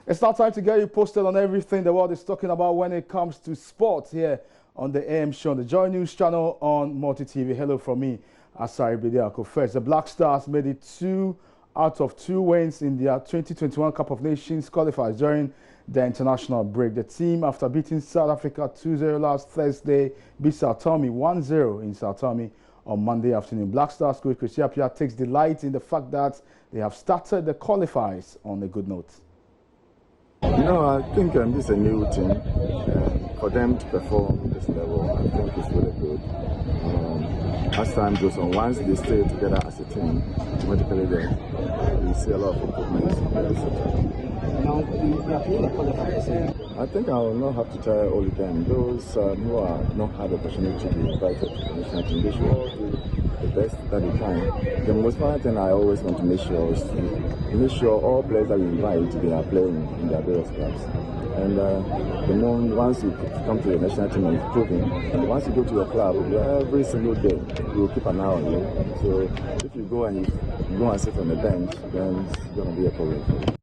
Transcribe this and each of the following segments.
It's now time to get you posted on everything the world is talking about when it comes to sports here on the AM show, on the Joy News channel on Multi TV. Hello from me, Asari Bidiako. First, the Black Stars made it 2 out of 2 wins in their 2021 Cup of Nations qualifiers during the international break. The team, after beating South Africa 2-0 last Thursday, beat Sao Tome 1-0 in Sao Tome on Monday afternoon. Black Stars coach Chris Yapia takes delight in the fact that they have started the qualifiers on a good note. I think this is a new team. For them to perform this level, I think it's really good. As time goes on, once they stay together as a team, automatically we see a lot of improvements. Now, you are playing the qualifiers. I think I will not have to try all of them. Those who are not had the opportunity to be invited to the national team, they should all do the best that they can. The most important thing I always want to make sure is to make sure all players that we invite, they are playing in their various clubs. And once you come to the national team and improving, once you go to your club, every single day we will keep an eye on you. So if you go and sit on the bench, then it's going to be a problem for you.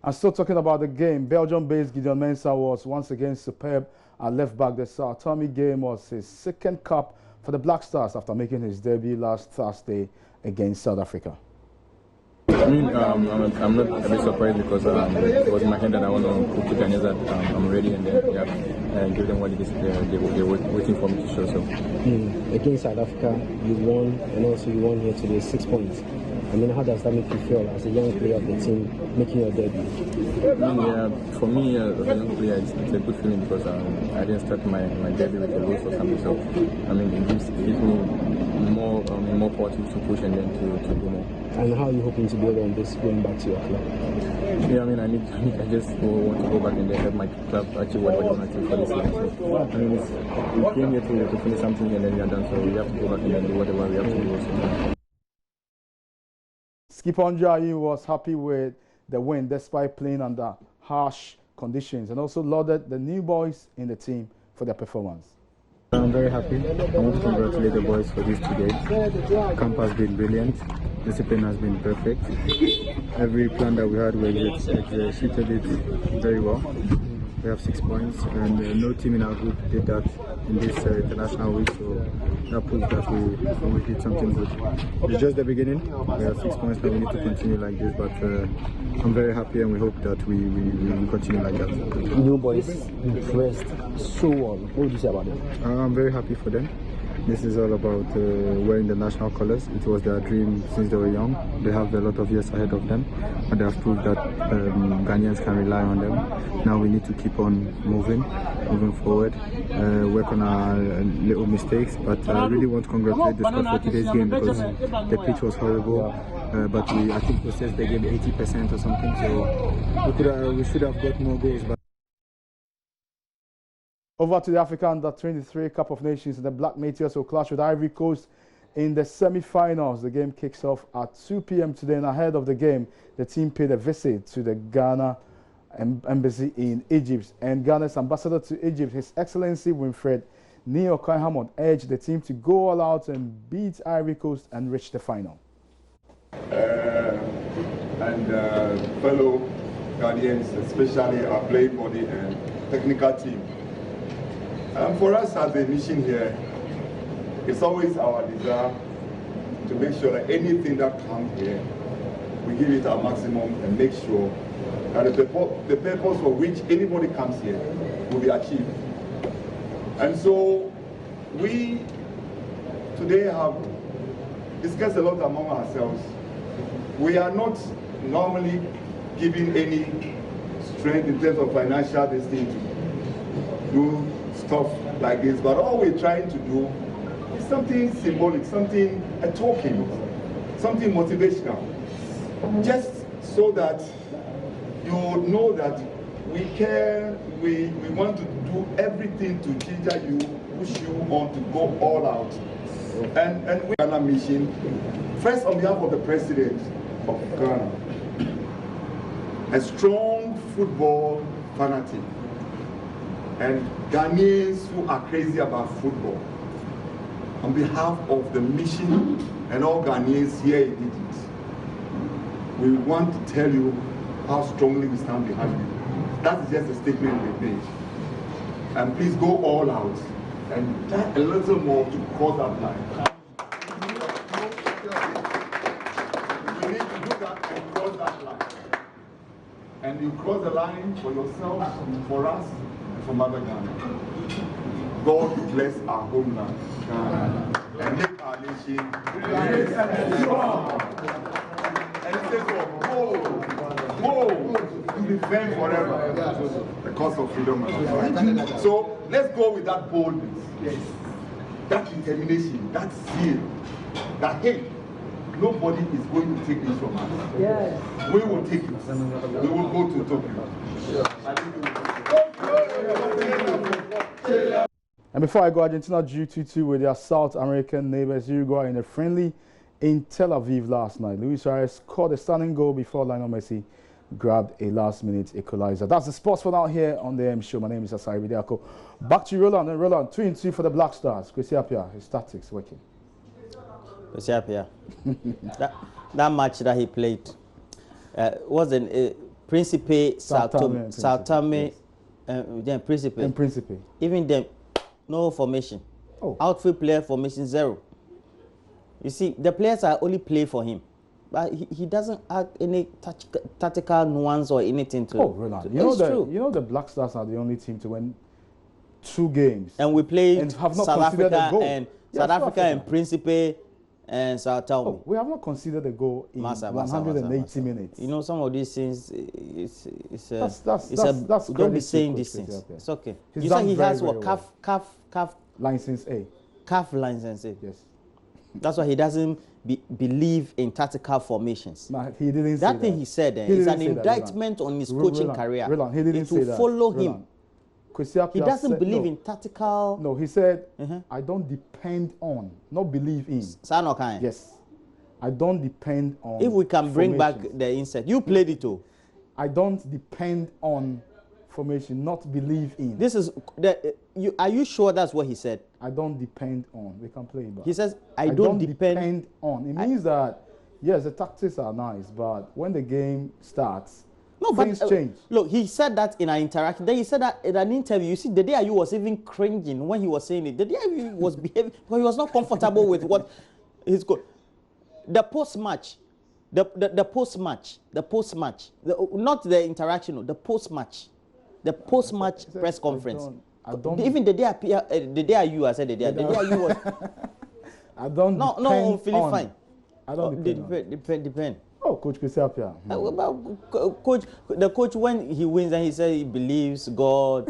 And still talking about the game, Belgium-based Gideon Mensah was once again superb at left back. The Sao Tome game was his second cap for the Black Stars after making his debut last Thursday against South Africa. I'm not a bit surprised because it was in my head that I want to put Ghanaians that I'm ready and then give them what it is they're waiting for me to show. So against South Africa, you won, and also you won here today 6 points. I mean, how does that make you feel as a young player of the team making your debut? For me, as a young player, it's a good feeling because I didn't start my debut with a loss or something. So I mean, it gives me more power to push and then to do more. And how are you hoping to build on this going back to your club? Yeah, I mean, I just want to go back and then help my club achieve what I want to achieve for this season. So, I mean, we came here to finish something and then we are done. So we have to go back and then do whatever we have to do also. Skipper Njayi was happy with the win despite playing under harsh conditions and also lauded the new boys in the team for their performance. I'm very happy. I want to congratulate the boys for these 2 days. Camp has been brilliant. Discipline has been perfect. Every plan that we had, we executed it very well. We have 6 points, and no team in our group did that in this international week, so that proves that we did something good. It's just the beginning. We have 6 points, now we need to continue like this, but I'm very happy and we hope that we continue like that. New boys impressed so well. What would you say about them? I'm very happy for them. This is all about wearing the national colors. It was their dream since they were young. They have a lot of years ahead of them, and they have proved that Ghanaians can rely on them. Now we need to keep on moving forward, work on our little mistakes. But I really want to congratulate the squad for today's game because the pitch was horrible. But I think we possessed the game 80% or something. So we should have got more goals. But over to the Africa Under-23 Cup of Nations, the Black Meteors will clash with Ivory Coast in the semi-finals. The game kicks off at 2 p.m. today, and ahead of the game, the team paid a visit to the Ghana embassy in Egypt. And Ghana's ambassador to Egypt, His Excellency Winfred Neo Hammond, urged the team to go all out and beat Ivory Coast and reach the final. Fellow Ghanaians, especially our playing body and technical team. For us as a mission here, it's always our desire to make sure that anything that comes here, we give it our maximum and make sure that the purpose for which anybody comes here will be achieved. And so we today have discussed a lot among ourselves. We are not normally giving any strength in terms of financial distinct to do stuff like this, but all we're trying to do is something symbolic, a token, something motivational, just so that you know that we care, we want to do everything to ginger you, push you on to go all out. And we are on a mission, first on behalf of the President of Ghana, a strong football fanatic, and Ghanaians who are crazy about football. On behalf of the mission and all Ghanaians here in Egypt, we want to tell you how strongly we stand behind you. That is just a statement we made. And please go all out and try a little more to cross that line. We need to do that and cross that line. And you cross the line for yourself, for us, and for Mother Ghana. God bless our homeland, Ghana, and make our nation great and strong. And say to defend forever the cause of freedom and life. So let's go with that boldness, that determination, that zeal, that hate. Nobody is going to take this from us. Yes. We will take it. We will go to Tokyo. And before I go, Argentina drew 2-2 with their South American neighbors Uruguay in a friendly in Tel Aviv last night. Luis Suarez scored a stunning goal before Lionel Messi grabbed a last-minute equalizer. That's the sports for now here on the AM Show. My name is Asari Bidiako. Back to Roland. And Roland, 2-2 for the Black Stars. Kwesi Appiah, his tactics working. Kwesi Appiah. that match that he played was in Principe, Sao Tome, then Principe. And Principe. Even then, no formation. Oh. Outfield player formation 0. You see, the players are only play for him. But he doesn't add any tactical nuance or anything to. Oh, Roland, you know the Black Stars are the only team to win 2 games. And we played and have not South Africa and South Africa and Principe and Sao Tome. Oh, we have not considered a goal in 180 minutes. You know, some of these things, don't be saying these things. It's okay. You say he has what? Calf license A. Calf license A. Yes. That's why he doesn't believe in tactical formations. No, he didn't say that. That thing he said is an indictment on his coaching career. Roland, he didn't say that. To follow him. He doesn't believe in tactical. No, he said, I don't depend on, not believe in. Sanokai. Yes. I don't depend on. If we can bring back the insert. You played it too. I don't depend on formation, not believe in. This is are you sure that's what he said? I don't depend on. We can play it back. He says I don't depend on. It means that yes, the tactics are nice, but when the game starts, things change. Look, he said that in an interaction. Then he said that in an interview. You see, the day you was even cringing when he was saying it. The day he was behaving because he was not comfortable with what he's got. The post-match, the post-match, not the interaction, the post-match. The post-match press conference. Even the day I said the day you was. I don't. No, I'm feeling fine. I don't depend. Oh, Coach Kwesi Appiah. The coach when he wins and he says he believes God,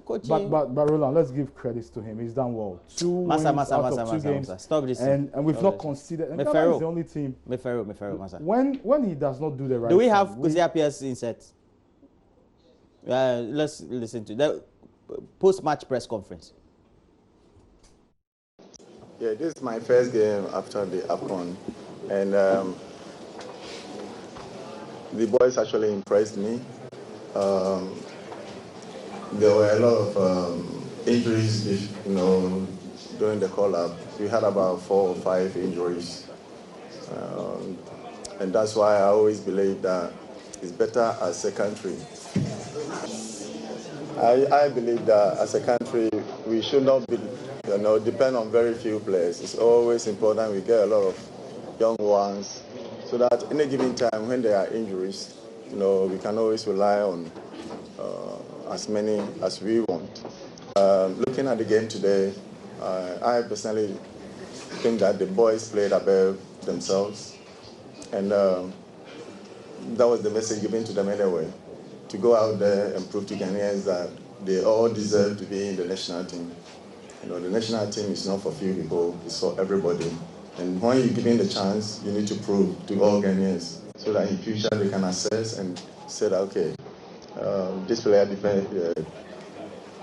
coaching. But Roland, let's give credits to him. He's done well. 2 wins out of 2 games. Stop this. And we've not considered. And Ghana is the only team. When he does not do the right. Do we have Kwesi Appiah's insert? Let's listen to the post-match press conference. Yeah, this is my first game after the AFCON, and the boys actually impressed me. There were a lot of injuries, during the call-up. We had about 4 or 5 injuries, and that's why I always believe that it's better as a country. I believe that as a country, we should not be, depend on very few players. It's always important we get a lot of young ones, so that any given time when there are injuries, we can always rely on as many as we want. Looking at the game today, I personally think that the boys played above themselves, and that was the message given to them anyway, to go out there and prove to Ghanaians that they all deserve to be in the national team. The national team is not for few people, it's for everybody. And when you're given the chance, you need to prove to all Ghanaians so that in future they can assess and say that, okay, this player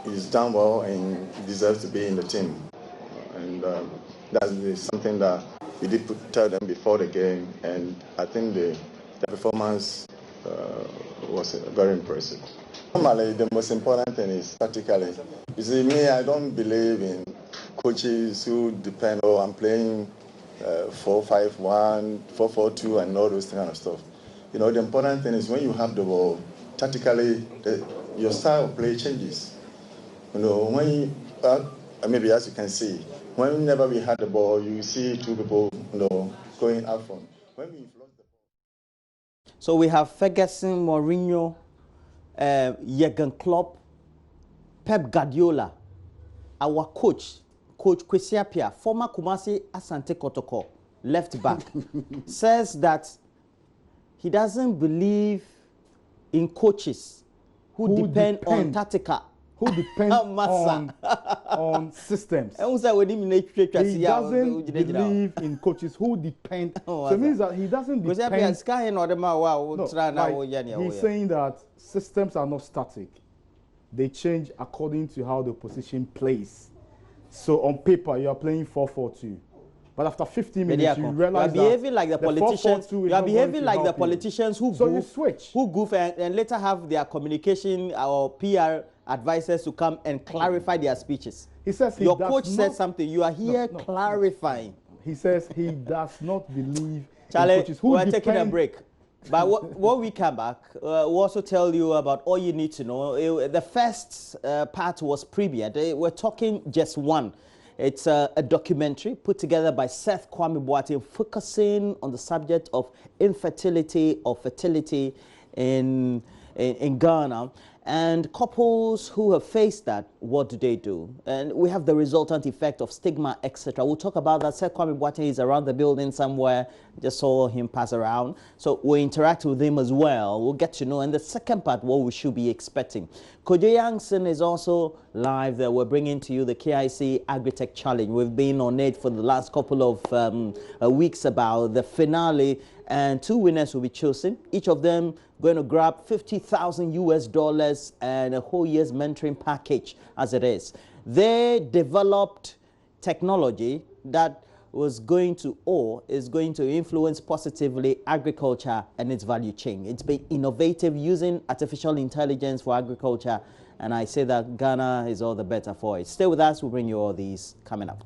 is done well and deserves to be in the team. And that's something that we did tell them before the game, and I think the performance was very impressive. Normally, the most important thing is tactically. You see, me, I don't believe in coaches who depend on I'm playing 4-5-1, 4-4-2, and all those kind of stuff. You know, the important thing is when you have the ball, tactically, your style of play changes. You know, when you, maybe as you can see, whenever we had the ball, you see two people, you know, going out front. When we lost the ball. So we have Ferguson, Mourinho, Jurgen Klopp, Pep Guardiola, our coach, Coach Kwesi Appiah, former Kumasi Asante Kotoko, left back, says that he doesn't believe in coaches who depend on tactical. Who depend on systems. He doesn't believe in coaches who depend. So it means that he doesn't depend. He's saying that systems are not static. They change according to how the opposition plays. So on paper, you are playing 4-4-2. But after 15 minutes, you realize you are behaving like the politicians. You are behaving like the politicians who goof and later have their communication or PR advisors to come and clarify their speeches. He says your coach said something. You are here clarifying. He says he does not believe Charlie, in coaches who we're taking a break. But when we come back, we'll also tell you about all you need to know. The first part was premiered. We're talking just one. It's a documentary put together by Seth Kwame Boateng, focusing on the subject of infertility or fertility in Ghana. And couples who have faced that, what do they do? And we have the resultant effect of stigma, etc. We'll talk about that. Seth Kwame Boateng is around the building somewhere. Just saw him pass around. So we'll interact with him as well. We'll get to know. And the second part, what we should be expecting. Kojo Yankson is also live there. We're bringing to you the KIC Agritech Challenge. We've been on it for the last couple of weeks about the finale. And 2 winners will be chosen. Each of them going to grab $50,000 and a whole year's mentoring package as it is. They developed technology that was going to or is going to influence positively agriculture and its value chain. It's been innovative using artificial intelligence for agriculture. And I say that Ghana is all the better for it. Stay with us. We'll bring you all these coming up.